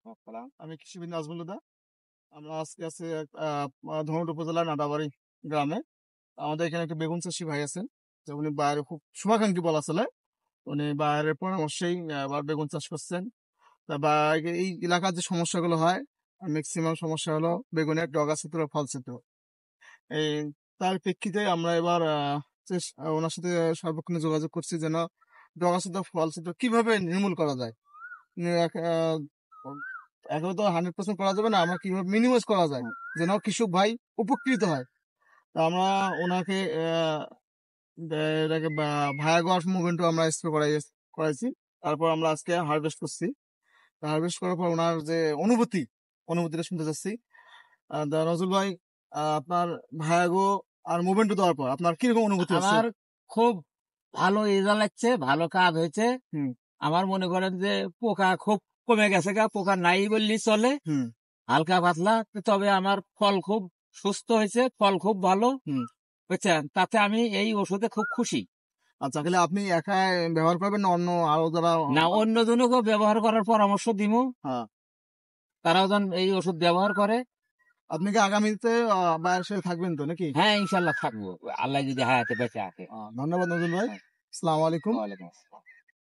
আমি কৃষিবিদ নাজমুল হুদা। আমরা আজকে আছি ধনট উপজেলার নাটাবাড়ি গ্রামে। আমাদের এখানে একটা বেগুন চাষী ভাই আছেন, যে উনি বাইরে খুব শুভাকাঙ্ক্ষী বলা চলে। উনি বাইরের পরামর্শেই আবার বেগুন চাষ করছেন। তা বা এই এলাকার যে সমস্যাগুলো হয়, ম্যাক্সিমাম সমস্যা হলো বেগুনের ডগা ছিদ্র, ফল ছিদ্র। এই তার প্রেক্ষিতে আমরা এবার ওনার সাথে সর্বক্ষণে যোগাযোগ করছি যেন ডগা ছিদ্র, ফল ছিদ্র কিভাবে নির্মূল করা যায়। এখন তো 100% করা যাবে না, আমরা কিভাবে মিনিমাইজ করা যায় যেন কৃষক ভাই উপকৃত হয়। তা আমরা ওনাকে এটাকে ভায়াগোয়াস মুভমেন্টও আমরা স্প্রে করাইছি। তারপর আমরা আজকে হারভেস্ট করছি। হারভেস্ট করার পর ওনার যে অনুভূতিটা শুনতে চাচ্ছি। নজরুল ভাই, আপনার ভায়াগো আর মুভমেন্ট দেওয়ার পর আপনার কিরকম অনুভূতি হচ্ছে? আমার খুব ভালো রেজাল্ট লাগছে, ভালো কাজ হয়েছে। হুম আমার মনে করেন যে পোকা খুব কমে গেছে, পোকা নাই বললেই চলে, হুম হালকা পাতলা। তবে আমার ফল খুব সুস্থ হয়েছে, ফল খুব ভালো, হুম বুঝছেন? তাতে আমি এই ওষুধে খুব খুশি। আচ্ছা, তাহলে আপনি একাই ব্যবহার করবেন না অন্য আরো যারা? না, অন্য জনকেও ব্যবহার করার পরামর্শ দিব, হ্যাঁ। তারাও যেন এই ওষুধ ব্যবহার করে। আপনি কি আগামীতে বাইরের সাথে থাকবেন তো নাকি? হ্যাঁ, ইনশাল্লাহ থাকবো, আল্লাহ যদি হায়াতে বেঁচে আছে। ধন্যবাদ নজরুল ভাই। আসসালামু আলাইকুম। ওয়ালাইকুম আসসালাম।